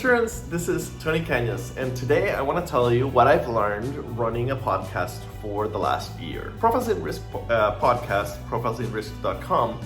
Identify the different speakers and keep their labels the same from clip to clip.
Speaker 1: insurance. This is Tony Cañas, and today I want to tell you what I've learned running a podcast for the last year. Profiles in Risk podcast, profilesinrisk.com,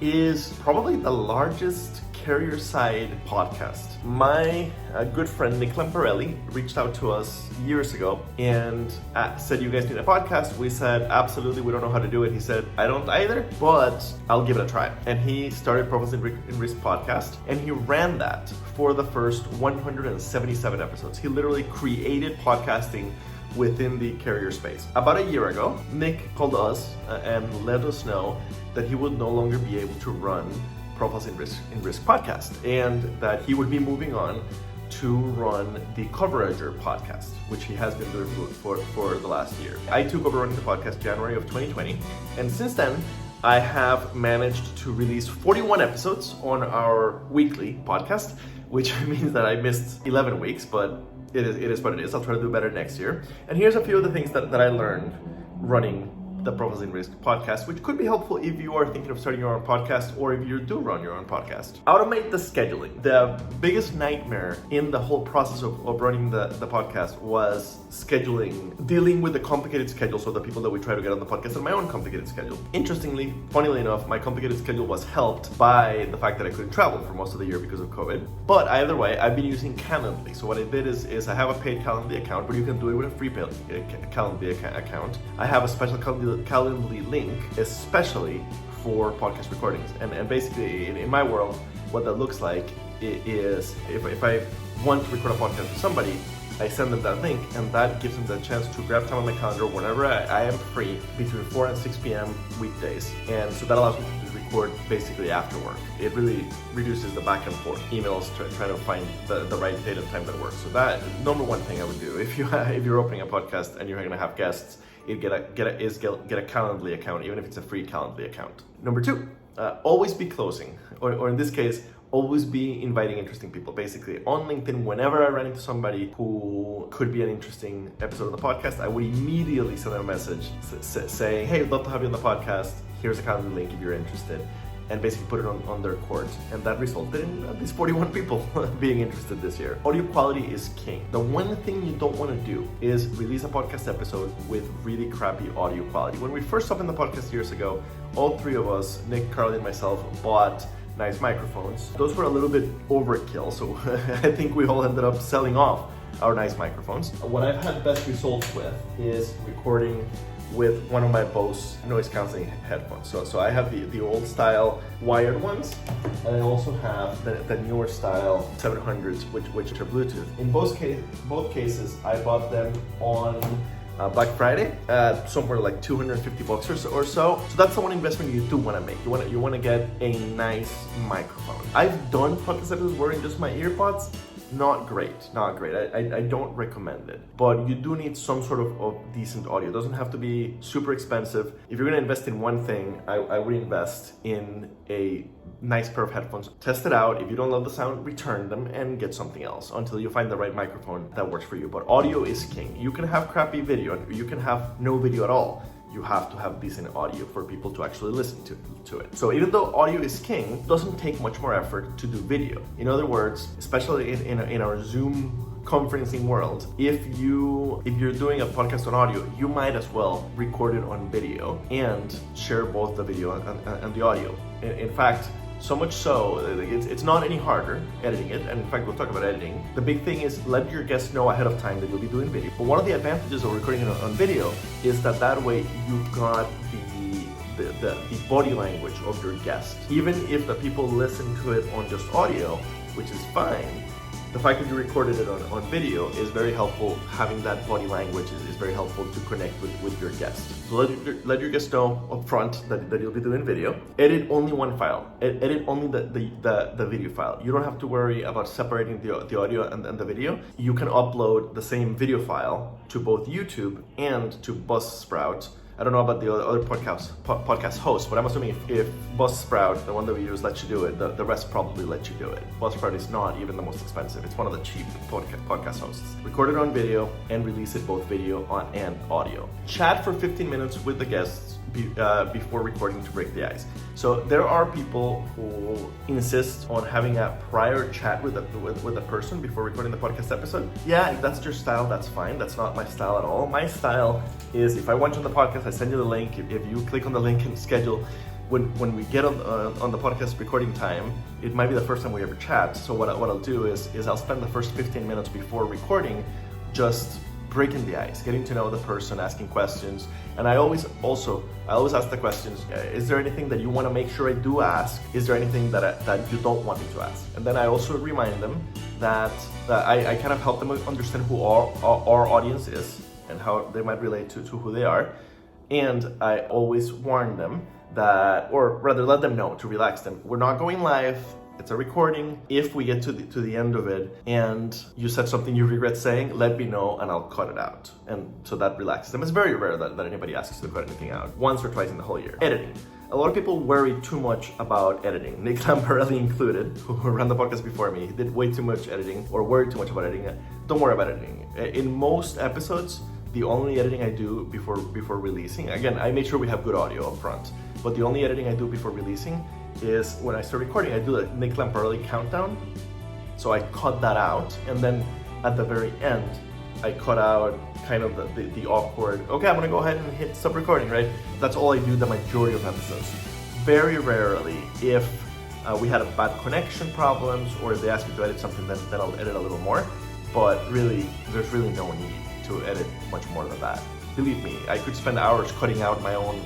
Speaker 1: is probably the largest carrier side podcast. My good friend Nick Lamparelli reached out to us years ago and said, you guys need a podcast? We said, absolutely, we don't know how to do it. He said, I don't either, but I'll give it a try. And he started Profiles in Risk podcast, and he ran that for the first 177 episodes. He literally created podcasting within the carrier space. About a year ago, Nick called us and let us know that he would no longer be able to run Profiles in Risk podcast, and that he would be moving on to run the Coverager podcast, which he has been doing for the last year. I took over running the podcast January of 2020, and since then I have managed to release 41 episodes on our weekly podcast, which means that I missed 11 weeks, but it is what it is. I'll try to do better next year. And here's a few of the things that I learned running the Profiles in Risk podcast, which could be helpful if you are thinking of starting your own podcast or if you do run your own podcast. Automate the scheduling. The biggest nightmare in the whole process of running the podcast was scheduling, dealing with the complicated schedules of the people that we try to get on the podcast and my own complicated schedule. Interestingly, funnily enough, my complicated schedule was helped by the fact that I couldn't travel for most of the year because of COVID. But either way, I've been using Calendly. So what I did is I have a paid Calendly account, but you can do it with a free paid Calendly account. I have a special Calendly link, especially for podcast recordings. And basically, in my world, what that looks like is if I want to record a podcast with somebody, I send them that link, and that gives them the chance to grab time on my calendar whenever I am free between 4 and 6 p.m. weekdays. And so that allows me to record basically after work. It really reduces the back and forth emails trying to find the right date and time that works. So that number one thing I would do if you're opening a podcast and you're going to have guests, get a Calendly account, even if it's a free Calendly account. Number two, always be closing, or in this case, always be inviting interesting people. Basically, on LinkedIn, whenever I ran into somebody who could be an interesting episode of the podcast, I would immediately send them a message saying, hey, I'd love to have you on the podcast. Here's a Calendly link if you're interested. And basically put it on their court. And that resulted in at least 41 people being interested this year. Audio quality is king. The one thing you don't want to do is release a podcast episode with really crappy audio quality. When we first opened the podcast years ago, all three of us, Nick, Carly, and myself, bought nice microphones. Those were a little bit overkill, so I think we all ended up selling off our nice microphones. What I've had best results with is recording with one of my Bose noise cancelling headphones. So I have the old style wired ones, and I also have the newer style 700s, which are Bluetooth. In both cases, I bought them on Black Friday at somewhere like $250 or so. So that's the one investment you do want to make. You want to get a nice microphone. I've done podcast episodes wearing just my earpods. Not great. I don't recommend it. But you do need some sort of decent audio. It doesn't have to be super expensive. If you're going to invest in one thing, I would invest in a nice pair of headphones. Test it out. If you don't love the sound, return them and get something else until you find the right microphone that works for you. But audio is king. You can have crappy video. You can have no video at all. You have to have decent audio for people to actually listen to it. So even though audio is king, it doesn't take much more effort to do video. In other words, especially in our Zoom conferencing world, if you're doing a podcast on audio, you might as well record it on video and share both the video and the audio. In fact, so much so, it's not any harder editing it, and in fact we'll talk about editing. The big thing is let your guests know ahead of time that you'll be doing video. But one of the advantages of recording it on video is that way you've got the body language of your guest. Even if the people listen to it on just audio, which is fine, the fact that you recorded it on video is very helpful. Having that body language is very helpful to connect with your guest. So let your guest know up front that you'll be doing video. Edit only one file. Edit only the video file. You don't have to worry about separating the audio and the video. You can upload the same video file to both YouTube and to Buzzsprout. I don't know about the other podcast hosts, but I'm assuming if Buzzsprout, the one that we use, lets you do it, the rest probably let you do it. Buzzsprout is not even the most expensive. It's one of the cheap podcast hosts. Record it on video and release it both video and audio. Chat for 15 minutes with the guests before recording to break the ice. So there are people who insist on having a prior chat with a person before recording the podcast episode. Yeah, if that's your style, that's fine. That's not my style at all. My style is, if I want you on the podcast, I send you the link. If you click on the link and schedule, when we get on the podcast recording time, it might be the first time we ever chat. So what I'll do is I'll spend the first 15 minutes before recording just breaking the ice, getting to know the person, asking questions. And I always ask the questions, is there anything that you want to make sure I do ask? Is there anything that you don't want me to ask? And then I also remind them that I kind of help them understand who our audience is and how they might relate to who they are. And I always warn them that, or rather let them know to relax them. We're not going live. It's a recording. If we get to the end of it and you said something you regret saying, let me know and I'll cut it out. And so that relaxes them. It's very rare that anybody asks you to cut anything out, once or twice in the whole year. Editing. A lot of people worry too much about editing. Nick Lamparelli included, who ran the podcast before me, he did way too much editing or worried too much about editing. Don't worry about editing. In most episodes, the only editing I do before releasing, again, I make sure we have good audio up front, but the only editing I do before releasing is when I start recording, I do the Nick Lamparelli countdown. So I cut that out, and then at the very end, I cut out kind of the awkward, okay, I'm gonna go ahead and hit stop recording, right? That's all I do the majority of episodes. Very rarely, if we had a bad connection problems, or if they ask me to edit something, then I'll edit a little more. But really, there's really no need to edit much more than that. Believe me, I could spend hours cutting out my own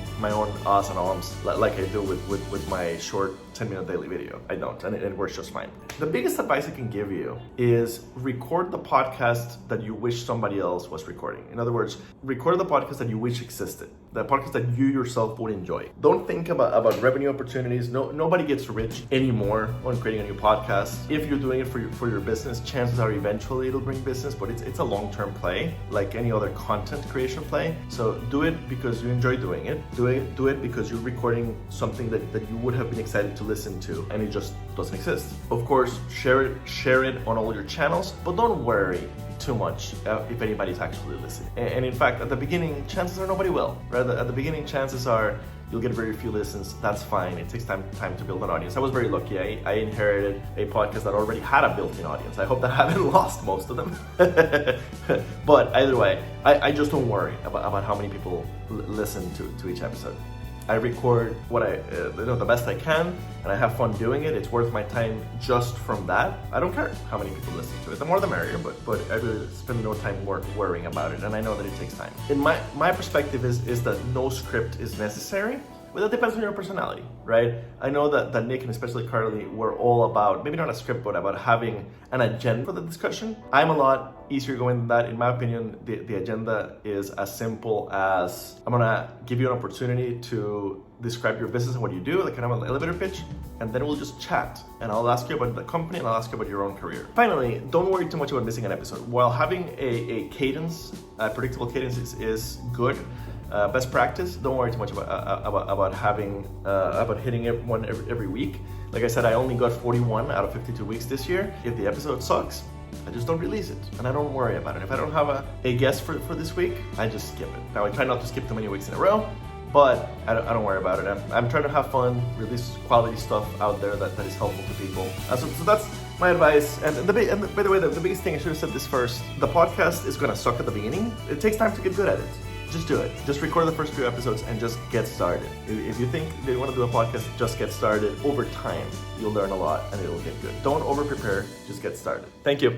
Speaker 1: ahs and ums like I do with my short 10-minute daily video. I don't, and it works just fine. The biggest advice I can give you is record the podcast that you wish somebody else was recording. In other words, record the podcast that you wish existed, the podcast that you yourself would enjoy. Don't think about revenue opportunities. Nobody gets rich anymore on creating a new podcast. If you're doing it for your business, chances are eventually it'll bring business, but it's a long-term play, like any other content creation play. So do it because you enjoy doing it. Do it because you're recording something that you would have been excited to listen to, and it just doesn't exist. Of course, share it on all your channels, but don't worry too much if anybody's actually listening. And in fact, at the beginning, chances are nobody will. Right? At the beginning, chances are you'll get very few listens. That's fine. It takes time to build an audience. I was very lucky. I inherited a podcast that already had a built-in audience. I hope that I haven't lost most of them. But either way, I just don't worry about how many people listen to each episode. I record the best I can, and I have fun doing it. It's worth my time just from that. I don't care how many people listen to it. The more the merrier, but I really spend no time worrying about it, and I know that it takes time. In my perspective is that no script is necessary. Well, that depends on your personality, right? I know that Nick and especially Carly were all about, maybe not a script, but about having an agenda for the discussion. I'm a lot easier going than that. In my opinion, the agenda is as simple as, I'm gonna give you an opportunity to describe your business and what you do, like kind of an elevator pitch, and then we'll just chat. And I'll ask you about the company, and I'll ask you about your own career. Finally, don't worry too much about missing an episode. While having a cadence, a predictable cadence is good, best practice, don't worry too much about hitting one every week. Like I said, I only got 41 out of 52 weeks this year. If the episode sucks, I just don't release it, and I don't worry about it. If I don't have a guest for this week, I just skip it. Now, I try not to skip too many weeks in a row, but I don't worry about it. I'm trying to have fun, release quality stuff out there that is helpful to people. So that's my advice. And by the way, the biggest thing, I should have said this first, the podcast is gonna suck at the beginning. It takes time to get good at it. Just do it. Just record the first few episodes and just get started. If you think that you want to do a podcast, just get started. Over time, you'll learn a lot and it'll get good. Don't over prepare, just get started. Thank you.